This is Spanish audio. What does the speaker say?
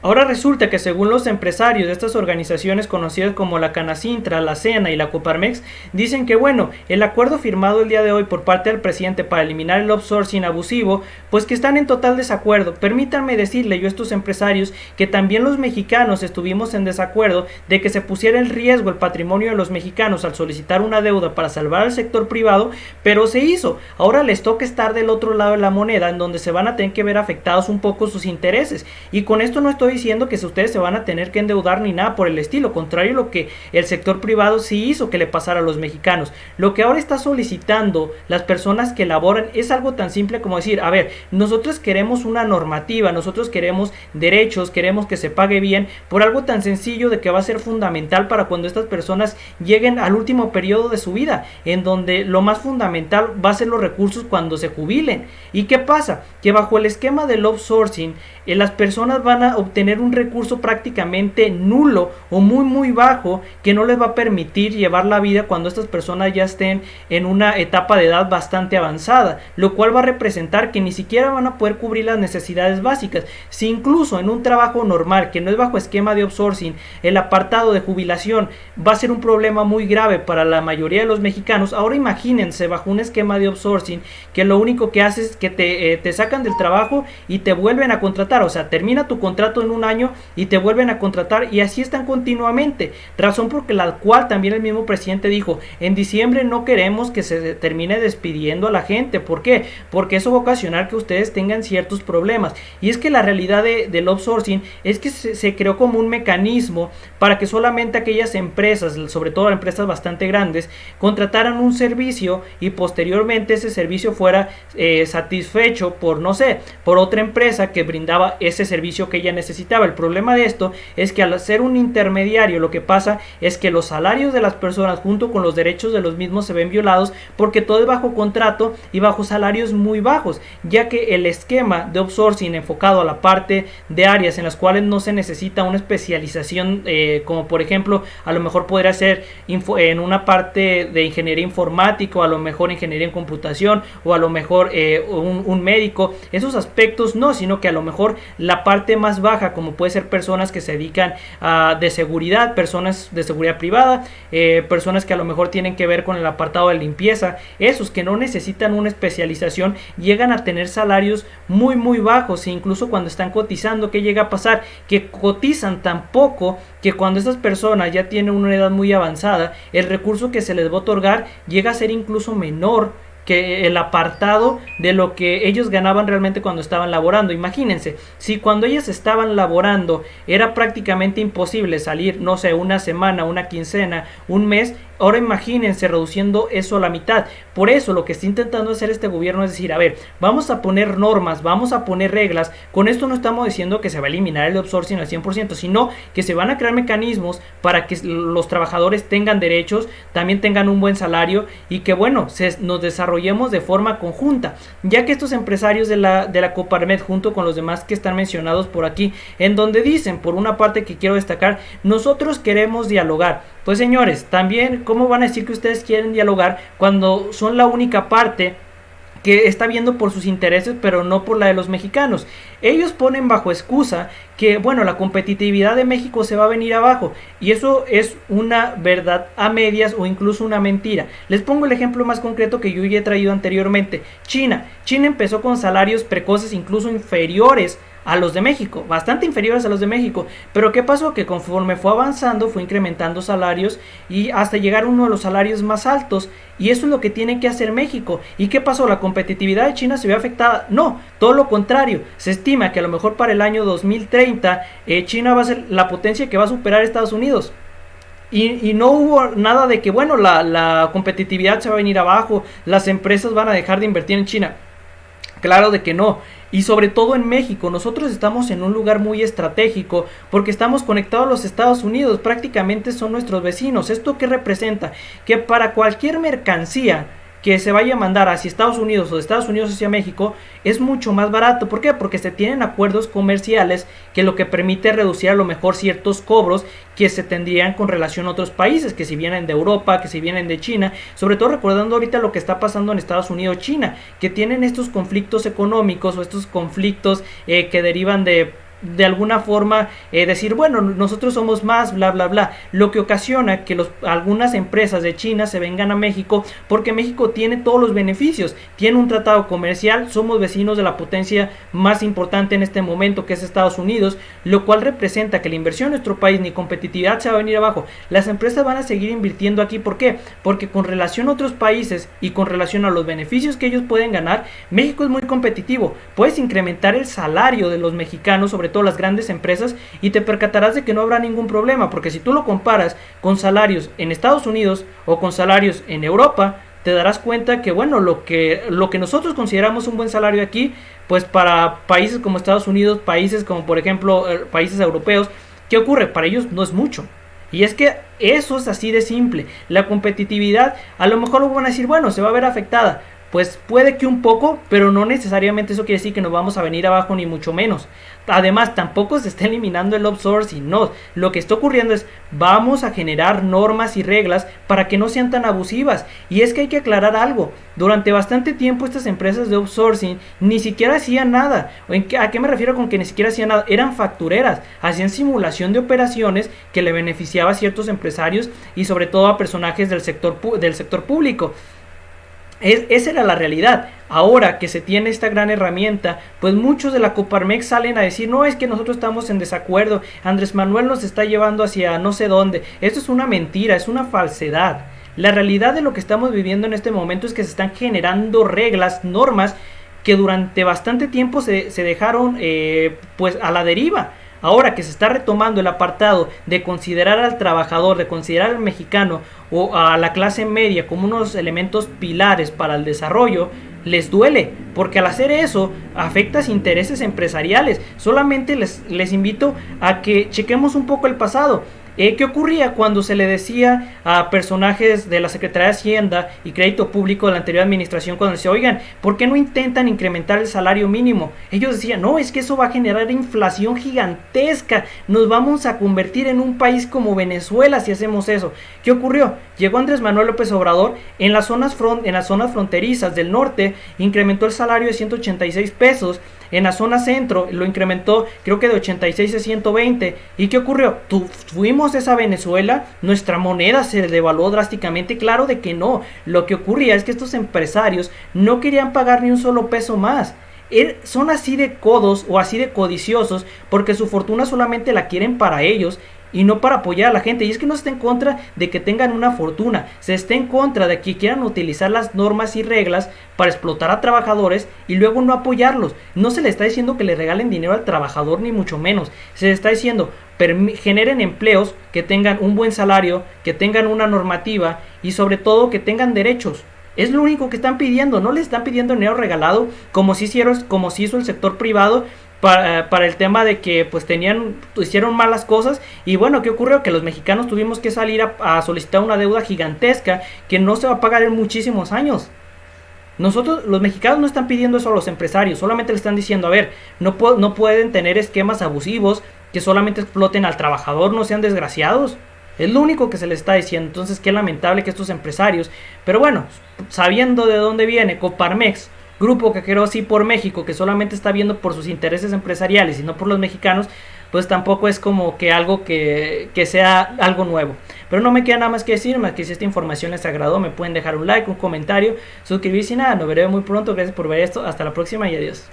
Ahora resulta que según los empresarios de estas organizaciones conocidas como la Canacintra, la SENA y la Coparmex, dicen que bueno, el acuerdo firmado el día de hoy por parte del presidente para eliminar el outsourcing abusivo, pues que están en total desacuerdo. Permítanme decirle yo a estos empresarios que también los mexicanos estuvimos en desacuerdo de que se pusiera en riesgo el patrimonio de los mexicanos al solicitar una deuda para salvar al sector privado, pero se hizo. Ahora les toca estar del otro lado de la moneda, en donde se van a tener que ver afectados un poco sus intereses. Y con esto no estoy diciendo que ustedes se van a tener que endeudar ni nada por el estilo, contrario a lo que el sector privado sí hizo que le pasara a los mexicanos. Lo que ahora está solicitando las personas que laboran es algo tan simple como decir, a ver, nosotros queremos una normativa, nosotros queremos derechos, queremos que se pague bien, por algo tan sencillo de que va a ser fundamental para cuando estas personas lleguen al último periodo de su vida, en donde lo más fundamental va a ser los recursos cuando se jubilen. ¿Y qué pasa? Que bajo el esquema del outsourcing, las personas van a obtener un recurso prácticamente nulo o muy bajo que no les va a permitir llevar la vida cuando estas personas ya estén en una etapa de edad bastante avanzada, lo cual va a representar que ni siquiera van a poder cubrir las necesidades básicas. Si incluso en un trabajo normal que no es bajo esquema de outsourcing, el apartado de jubilación va a ser un problema muy grave para la mayoría de los mexicanos, ahora imagínense bajo un esquema de outsourcing que lo único que hace es que te sacan del trabajo y te vuelven a contratar. O sea, termina tu contrato en un año y te vuelven a contratar, y así están continuamente, razón por la cual también el mismo presidente dijo, en diciembre no queremos que se termine despidiendo a la gente. ¿Por qué? Porque eso va a ocasionar que ustedes tengan ciertos problemas. Y es que la realidad del outsourcing es que se creó como un mecanismo para que solamente aquellas empresas, sobre todo empresas bastante grandes, contrataran un servicio y posteriormente ese servicio fuera satisfecho por, no sé, por otra empresa que brindaba ese servicio que ella necesitaba. El problema de esto es que al ser un intermediario, lo que pasa es que los salarios de las personas junto con los derechos de los mismos se ven violados, porque todo es bajo contrato y bajo salarios muy bajos, ya que el esquema de outsourcing enfocado a la parte de áreas en las cuales no se necesita una especialización, como por ejemplo a lo mejor podría ser en una parte de ingeniería informática, o a lo mejor ingeniería en computación, o a lo mejor un médico, esos aspectos no, sino que a lo mejor la parte más baja, como puede ser personas que se dedican de seguridad, personas de seguridad privada, personas que a lo mejor tienen que ver con el apartado de limpieza, esos que no necesitan una especialización llegan a tener salarios muy bajos. E incluso cuando están cotizando, ¿qué llega a pasar? Que cotizan tan poco que cuando estas personas ya tienen una edad muy avanzada, el recurso que se les va a otorgar llega a ser incluso menor que el apartado de lo que ellos ganaban realmente cuando estaban laborando. Imagínense, si cuando ellas estaban laborando era prácticamente imposible salir, no sé, una semana, una quincena, un mes, ahora imagínense reduciendo eso a la mitad. Por eso lo que está intentando hacer este gobierno es decir, a ver, vamos a poner normas, vamos a poner reglas. Con esto no estamos diciendo que se va a eliminar el outsourcing al 100%, sino que se van a crear mecanismos para que los trabajadores tengan derechos, también tengan un buen salario, y que bueno, nos desarrollemos de forma conjunta, ya que estos empresarios de la Coparmex, junto con los demás que están mencionados por aquí, en donde dicen, por una parte que quiero destacar, nosotros queremos dialogar. Pues señores, también, ¿cómo van a decir que ustedes quieren dialogar cuando son la única parte que está viendo por sus intereses, pero no por la de los mexicanos? Ellos ponen bajo excusa que, bueno, la competitividad de México se va a venir abajo, y eso es una verdad a medias o incluso una mentira. Les pongo el ejemplo más concreto que yo ya he traído anteriormente. China empezó con salarios precoces incluso inferiores a los de México, bastante inferiores a los de México, pero ¿qué pasó? Que conforme fue avanzando, fue incrementando salarios y hasta llegar a uno de los salarios más altos, y eso es lo que tiene que hacer México. ¿Y qué pasó? ¿La competitividad de China se ve afectada? No, todo lo contrario. Se estima que a lo mejor para el año 2030 China va a ser la potencia que va a superar a Estados Unidos. Y no hubo nada de que, bueno, la competitividad se va a venir abajo, las empresas van a dejar de invertir en China. Claro de que no. Y sobre todo en México, nosotros estamos en un lugar muy estratégico porque estamos conectados a los Estados Unidos, prácticamente son nuestros vecinos. ¿Esto qué representa? Que para cualquier mercancía que se vaya a mandar hacia Estados Unidos o de Estados Unidos hacia México es mucho más barato. ¿Por qué? Porque se tienen acuerdos comerciales que lo que permite reducir a lo mejor ciertos cobros que se tendrían con relación a otros países, que si vienen de Europa, que si vienen de China, sobre todo recordando ahorita lo que está pasando en Estados Unidos, China, que tienen estos conflictos económicos o estos conflictos que derivan de de alguna forma decir, bueno, nosotros somos más, bla, bla, bla, lo que ocasiona que algunas empresas de China se vengan a México, porque México tiene todos los beneficios, tiene un tratado comercial, somos vecinos de la potencia más importante en este momento, que es Estados Unidos, lo cual representa que la inversión en nuestro país ni competitividad se va a venir abajo, las empresas van a seguir invirtiendo aquí. ¿Por qué? Porque con relación a otros países y con relación a los beneficios que ellos pueden ganar, México es muy competitivo, puedes incrementar el salario de los mexicanos, sobre todo las grandes empresas, y te percatarás de que no habrá ningún problema, porque si tú lo comparas con salarios en Estados Unidos o con salarios en Europa, te darás cuenta que bueno, lo que nosotros consideramos un buen salario aquí, pues para países como Estados Unidos, países como por ejemplo países europeos, ¿qué ocurre? Para ellos no es mucho. Y es que eso es así de simple. La competitividad, a lo mejor lo van a decir, bueno, se va a ver afectada. Pues puede que un poco, pero no necesariamente eso quiere decir que nos vamos a venir abajo, ni mucho menos. Además, tampoco se está eliminando el outsourcing, no. Lo que está ocurriendo es, vamos a generar normas y reglas para que no sean tan abusivas. Y es que hay que aclarar algo. Durante bastante tiempo estas empresas de outsourcing ni siquiera hacían nada. ¿A qué me refiero con que ni siquiera hacían nada? Eran factureras, hacían simulación de operaciones que le beneficiaba a ciertos empresarios y sobre todo a personajes del sector público. Esa era la realidad. Ahora que se tiene esta gran herramienta, pues muchos de la Coparmex salen a decir, no, es que nosotros estamos en desacuerdo, Andrés Manuel nos está llevando hacia no sé dónde. Esto es una mentira, es una falsedad. La realidad de lo que estamos viviendo en este momento es que se están generando reglas, normas que durante bastante tiempo se dejaron pues a la deriva. Ahora que se está retomando el apartado de considerar al trabajador, de considerar al mexicano o a la clase media como unos elementos pilares para el desarrollo, les duele, porque al hacer eso afectas intereses empresariales. Solamente les invito a que chequemos un poco el pasado. ¿Qué ocurría cuando se le decía a personajes de la Secretaría de Hacienda y Crédito Público de la anterior administración, cuando decía, oigan, ¿por qué no intentan incrementar el salario mínimo? Ellos decían, no, es que eso va a generar inflación gigantesca, nos vamos a convertir en un país como Venezuela si hacemos eso. ¿Qué ocurrió? Llegó Andrés Manuel López Obrador, en las zonas fronterizas del norte incrementó el salario de 186 pesos, en la zona centro lo incrementó creo que de 86 a 120. ¿Y qué ocurrió? Fuimos a esa Venezuela, nuestra moneda se devaluó drásticamente. Claro de que no. Lo que ocurría es que estos empresarios no querían pagar ni un solo peso más. Son así de codos o así de codiciosos porque su fortuna solamente la quieren para ellos y no para apoyar a la gente. Y es que no se está en contra de que tengan una fortuna, se está en contra de que quieran utilizar las normas y reglas para explotar a trabajadores y luego no apoyarlos. No se le está diciendo que le regalen dinero al trabajador, ni mucho menos. Se le está diciendo, generen empleos que tengan un buen salario, que tengan una normativa y sobre todo que tengan derechos. Es lo único que están pidiendo. No les están pidiendo dinero regalado como si hizo el sector privado para el tema de que pues hicieron malas cosas. Y bueno, ¿qué ocurrió? Que los mexicanos tuvimos que salir a solicitar una deuda gigantesca que no se va a pagar en muchísimos años. Nosotros, los mexicanos, no están pidiendo eso a los empresarios, solamente le están diciendo, a ver, no pueden tener esquemas abusivos que solamente exploten al trabajador, no sean desgraciados. Es lo único que se les está diciendo. Entonces, qué lamentable que estos empresarios, pero bueno, sabiendo de dónde viene Coparmex, grupo que creó así por México, que solamente está viendo por sus intereses empresariales y no por los mexicanos, pues tampoco es como que algo que sea algo nuevo. Pero no me queda nada más que decir, más que si esta información les agradó, me pueden dejar un like, un comentario, suscribirse y nada, nos veremos muy pronto. Gracias por ver esto, hasta la próxima y adiós.